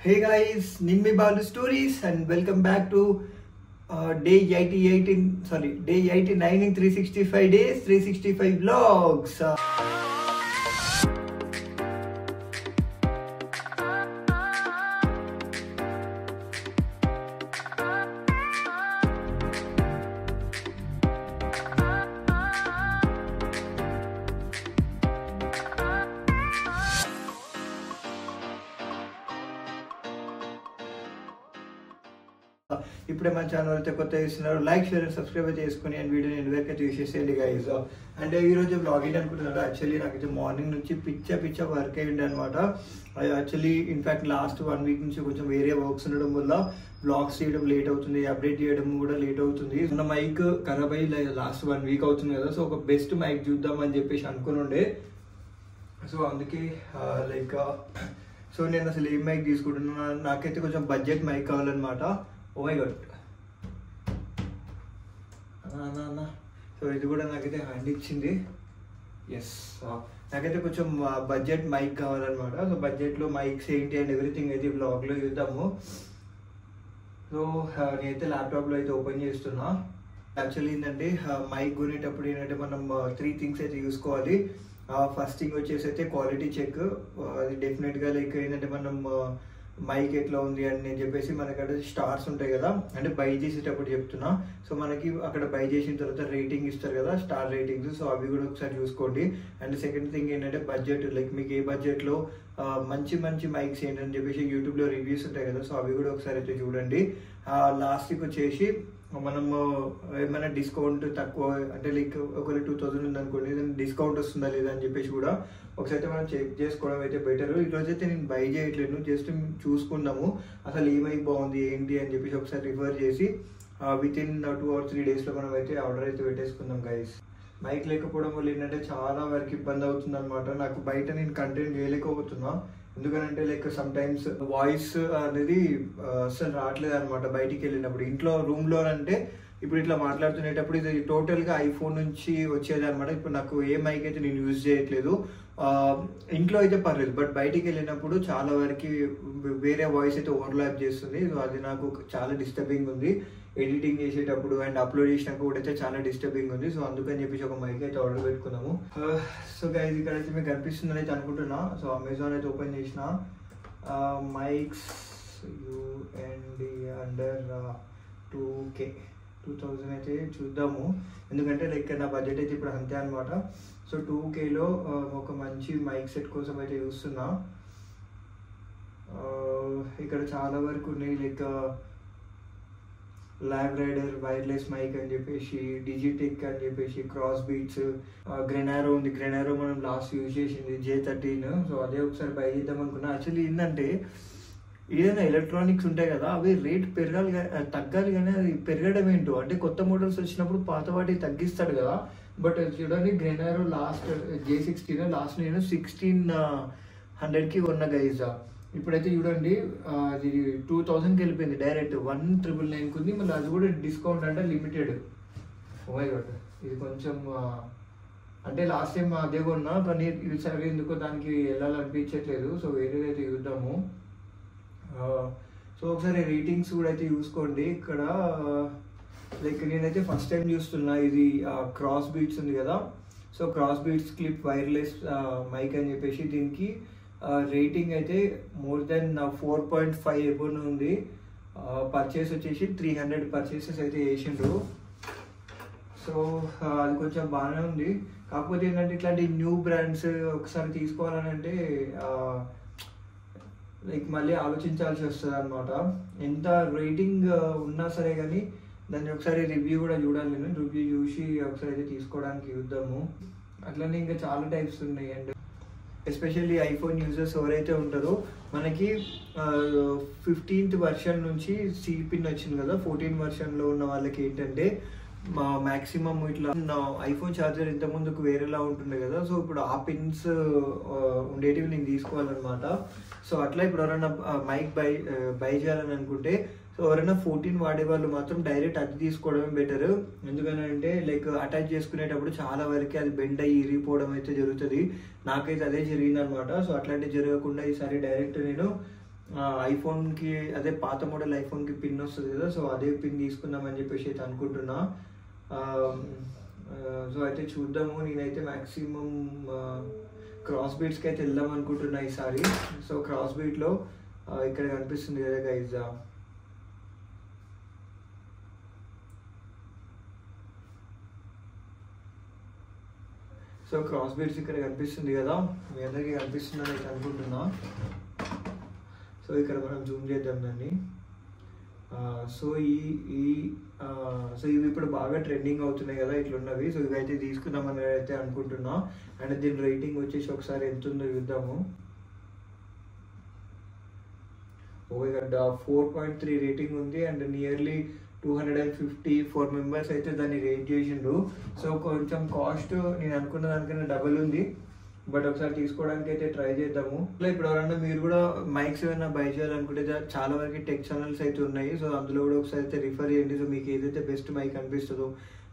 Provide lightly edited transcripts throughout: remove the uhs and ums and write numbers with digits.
Hey guys, Nimmi Balu Stories and welcome back to day 89 in 365 days, 365 vlogs. ఇప్పుడే మన channel అయితే కొత్త చేస్తున్నారు, లైక్ షేర్ అండ్ సబ్స్క్రైబ్ చేసుకుని అండ్ వీడియోని ఎండ్ చూసేసేయండి గైస్. అండ్ ఈరోజు బ్లాగ్ ఏంటి అనుకుంటున్నారు, యాక్చువల్లీ నాకైతే మార్నింగ్ నుంచి పిచ్చ వర్క్ అయ్యింది అనమాట. యాక్చువల్లీ ఇన్ఫాక్ట్ లాస్ట్ 1 వీక్ నుంచి కొంచెం వేరే వర్క్స్ ఉండడం వల్ల బ్లాగ్స్ చేయడం లేట్ అవుతుంది, అప్డేట్ చేయడం కూడా లేట్ అవుతుంది. మన మైక్ ఖరాబ్ అయ్యి లాస్ట్ 1 వీక్ అవుతుంది కదా, సో ఒక బెస్ట్ మైక్ చూద్దాం అని చెప్పేసి అనుకుని ఉండే. సో అందుకే సో నేను అసలు ఏం మైక్ తీసుకుంటున్నా, నాకైతే కొంచెం బడ్జెట్ మైక్ కావాలన్నమాట. ఓ మై గాడ్, సో ఇది కూడా నాకైతే హ్యాండ్ ఇచ్చింది. ఎస్, నాకైతే కొంచెం బడ్జెట్ మైక్ కావాలన్నమాట. సో బడ్జెట్లో మైక్స్ ఏంటి అండ్ ఎవ్రీథింగ్ అయితే బ్లాగ్లో చూద్దాము. సో నేనైతే ల్యాప్టాప్లో అయితే ఓపెన్ చేస్తున్నా. యాక్చువల్లీ ఏంటంటే మైక్ కొనేటప్పుడు ఏంటంటే మనం 3 థింగ్స్ అయితే చూసుకోవాలి. ఫస్ట్ థింగ్ వచ్చేసి అయితే క్వాలిటీ చెక్. అది డెఫినెట్గా ఏంటంటే మనం మైక్ ఎట్లా ఉంది అని చెప్పేసి మనకి అక్కడ స్టార్స్ ఉంటాయి కదా, అంటే బై చేసేటప్పుడు చెప్తున్నా. సో మనకి అక్కడ బై చేసిన తర్వాత రేటింగ్ ఇస్తారు కదా, స్టార్ రేటింగ్స్. సో అవి కూడా ఒకసారి చూసుకోండి. అండ్ సెకండ్ థింగ్ ఏంటంటే బడ్జెట్, మీకు ఏ బడ్జెట్లో మంచి మైక్స్ ఏంటని చెప్పేసి యూట్యూబ్లో రివ్యూస్ ఉంటాయి కదా, సో అవి కూడా ఒకసారి అయితే చూడండి. లాస్ట్కి వచ్చేసి మనము ఏమైనా డిస్కౌంట్ తక్కువ, అంటే ఒకవేళ 2000 ఉందనుకోండి, డిస్కౌంట్ వస్తుందా లేదా అని చెప్పేసి కూడా ఒకసారి మనం చెక్ చేసుకోవడం అయితే బెటర్. ఈరోజు అయితే నేను బై చేయట్లేదు, జస్ట్ చూసుకుందాము అసలు ఏ మైక్ బాగుంది ఏంటి అని చెప్పేసి ఒకసారి రిఫర్ చేసి వితిన్ 2 or 3 డేస్లో మనం అయితే ఆర్డర్ అయితే పెట్టేసుకుందాం గైస్. మైక్ లేకపోవడం వల్ల ఏంటంటే చాలా వరకు ఇబ్బంది అవుతుంది అనమాట. నాకు బయట నేను కంటెంట్ చేయలేకపోతున్నా, ఎందుకంటే సమ్ టైమ్స్ వాయిస్ అనేది అసలు రావట్లేదు అనమాట బయటికి వెళ్ళినప్పుడు. ఇంట్లో రూమ్లో అంటే ఇప్పుడు ఇట్లా మాట్లాడుతునేటప్పుడు ఇది టోటల్గా ఐఫోన్ నుంచి వచ్చేది అనమాట. ఇప్పుడు నాకు ఏ మైక్ అయితే నేను యూజ్ చేయట్లేదు, ఇంట్లో అయితే పర్లేదు, బట్ బయటికి వెళ్ళినప్పుడు చాలా వరకు వేరే వాయిస్ అయితే ఓవర్లాప్ చేస్తుంది. సో అది నాకు చాలా డిస్టర్బింగ్ ఉంది. ఎడిటింగ్ చేసేటప్పుడు అండ్ అప్లోడ్ చేసినప్పుడు కూడా అయితే చాలా డిస్టర్బింగ్ ఉంది. సో అందుకని చెప్పేసి ఒక మైక్ అయితే ఆర్డర్ పెట్టుకున్నాము. సో గైస్ ఇక్కడ అయితే మీకు కనిపిస్తుందని అయితే అనుకుంటున్నా. సో అమెజాన్ అయితే ఓపెన్ చేసిన మైక్స్ UND అండర్ 2000 అయితే చూద్దాము, ఎందుకంటే నా బడ్జెట్ అయితే ఇప్పుడు అంతే అనమాట. సో 2Kలో ఒక మంచి మైక్ సెట్ కోసం అయితే చూస్తున్నా. ఇక్కడ చాలా వరకు ఉన్నాయి, ల్యాబ్ రైడర్ వైర్లెస్ మైక్ అని చెప్పేసి, డిజిటెక్ అని చెప్పేసి, క్రాస్ బీట్స్, గ్రెనారో ఉంది. గ్రెనారో మనం లాస్ట్ యూజ్ చేసింది J13. సో అదే ఒకసారి బై చేద్దాం అనుకున్నా. యాక్చువల్లీ ఏంటంటే ఏదైనా ఎలక్ట్రానిక్స్ ఉంటాయి కదా, అవి రేట్ పెరగాలి తగ్గాలి, కానీ అది పెరగడం ఏంటో అంటే కొత్త మోడల్స్ వచ్చినప్పుడు పాత వాటికి తగ్గిస్తాడు కదా. బట్ చూడండి, గ్రెనారో లాస్ట్ J16 లాస్ట్ నేను 1600కి కొన్న గైజ్. ఇప్పుడైతే చూడండి అది 2000కి వెళ్ళిపోయింది డైరెక్ట్, 1999 ఉంది. మళ్ళీ అది కూడా డిస్కౌంట్ అంటే లిమిటెడ్. ఓ మై గాడ్, ఇది కొంచెం అంటే లాస్ట్ టైం అదే కొన్నా, కానీ ఇది సరే ఎందుకో దానికి వెళ్ళాలనిపించట్లేదు. సో వేరేదైతే చూద్దాము. సో ఒకసారి రేటింగ్స్ కూడా అయితే చూసుకోండి. ఇక్కడ నేనైతే ఫస్ట్ టైం చూస్తున్నా, ఇది క్రాస్ బీట్స్ ఉంది కదా. So Crossbeats clip wireless mic అని చెప్పేసి దీనికి రేటింగ్ అయితే మోర్ దెన్ 4.5 ఎబోన్ ఉంది. పర్చేస్ వచ్చేసి 300 పర్చేసెస్ అయితే చేసిండ్రు. సో అది కొంచెం బాగానే ఉంది. కాకపోతే ఏంటంటే ఇట్లాంటి న్యూ బ్రాండ్స్ ఒకసారి తీసుకోవాలని అంటే మళ్ళీ ఆలోచించాల్సి వస్తుంది అనమాట. ఎంత రేటింగ్ ఉన్నా సరే కానీ దాన్ని ఒకసారి రివ్యూ కూడా చూడాలి. నేను రివ్యూ చూసి ఒకసారి అయితే తీసుకోవడానికి చూద్దాము. అట్లనే ఇంకా చాలా టైప్స్ ఉన్నాయి. అండ్ ఎస్పెషల్లీ ఐఫోన్ యూజర్స్ ఎవరైతే ఉంటారో, మనకి 15th వెర్షన్ నుంచి సిపిన్ వచ్చింది కదా, 14 వెర్షన్లో ఉన్న వాళ్ళకి ఏంటంటే మ్యాక్సిమం ఇట్లా ఐఫోన్ ఛార్జర్ ఇంత ముందుకు వేరేలా ఉంటుండే కదా. సో ఇప్పుడు ఆ పిన్స్ ఉండేటివి నేను తీసుకోవాలన్నమాట. సో అట్లా ఇప్పుడు ఎవరైనా మైక్ బై చేయాలని అనుకుంటే, సో ఎవరైనా 14 వాడే వాళ్ళు మాత్రం డైరెక్ట్ అది తీసుకోవడమే బెటర్. ఎందుకంటే అటాచ్ చేసుకునేటప్పుడు చాలా వరకు అది బెండ్ అయ్యి ఇరిగిపోవడం అయితే జరుగుతుంది. నాకైతే అదే జరిగింది అనమాట. సో అట్లాంటివి జరగకుండా ఈసారి డైరెక్ట్ నేను ఐఫోన్కి అదే పాత మోడల్ ఐఫోన్కి పిన్ వస్తుంది కదా, సో అదే పిన్ తీసుకుందామని చెప్పేసి అయితే అనుకుంటున్నా. సో అయితే చూద్దాము. నేనైతే మ్యాక్సిమం క్రాస్ బీట్స్కి అయితే వెళ్దాం అనుకుంటున్నా ఈసారి. సో క్రాస్ బీట్లో ఇక్కడ కనిపిస్తుంది కదా గైజ్, సో క్రాస్ బీట్స్ ఇక్కడ కనిపిస్తుంది కదా, మీ అందరికీ కనిపిస్తుందని అయితే అనుకుంటున్నా. సో ఇక్కడ మనం జూమ్ చేద్దాం దాన్ని. సో సో ఇవి ఇప్పుడు బాగా ట్రెండింగ్ అవుతున్నాయి కదా ఇట్లున్నవి. సో ఇవైతే తీసుకుందామని అయితే అనుకుంటున్నా. అండ్ దీని రేటింగ్ వచ్చేసి ఒకసారి ఎంత ఉందో చూద్దాము. ఓకే, 4.3 రేటింగ్ ఉంది. అండ్ నియర్లీ 254 మెంబర్స్ అయితే దాన్ని రేట్ చేసిండ్రు. సో కొంచెం కాస్ట్ నేను అనుకున్న దానికన్నా డబుల్ ఉంది, బట్ ఒకసారి తీసుకోవడానికి అయితే ట్రై చేద్దాము. ఇప్పుడు ఎవరన్నా మీరు కూడా మైక్స్ ఏమైనా బై చేయాలనుకుంటే చాలా వరకు టెక్ ఛానల్స్ అయితే ఉన్నాయి. సో అందులో కూడా ఒకసారి అయితే రిఫర్ చేయండి. సో మీకు ఏదైతే బెస్ట్ మైక్ అనిపిస్తుందో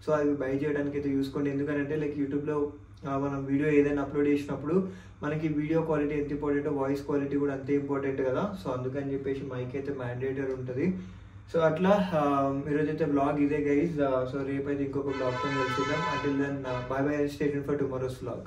సో అవి బై చేయడానికి అయితే చూసుకోండి. ఎందుకంటే లైక్ యూట్యూబ్లో మనం వీడియో ఏదైనా అప్లోడ్ చేసినప్పుడు మనకి వీడియో క్వాలిటీ ఎంత ఇంపార్టెంట్, వాయిస్ క్వాలిటీ కూడా అంతే ఇంపార్టెంట్ కదా. సో అందుకని చెప్పేసి మైక్ అయితే మ్యాండేటరీ ఉంటుంది. సో అట్లా ఈరోజైతే బ్లాగ్ ఇదే గైజ్. సో రేపైతే ఇంకొక బ్లాగ్తో కలిసిద్దాం. Until then bye bye, stay tuned for tomorrow's blog.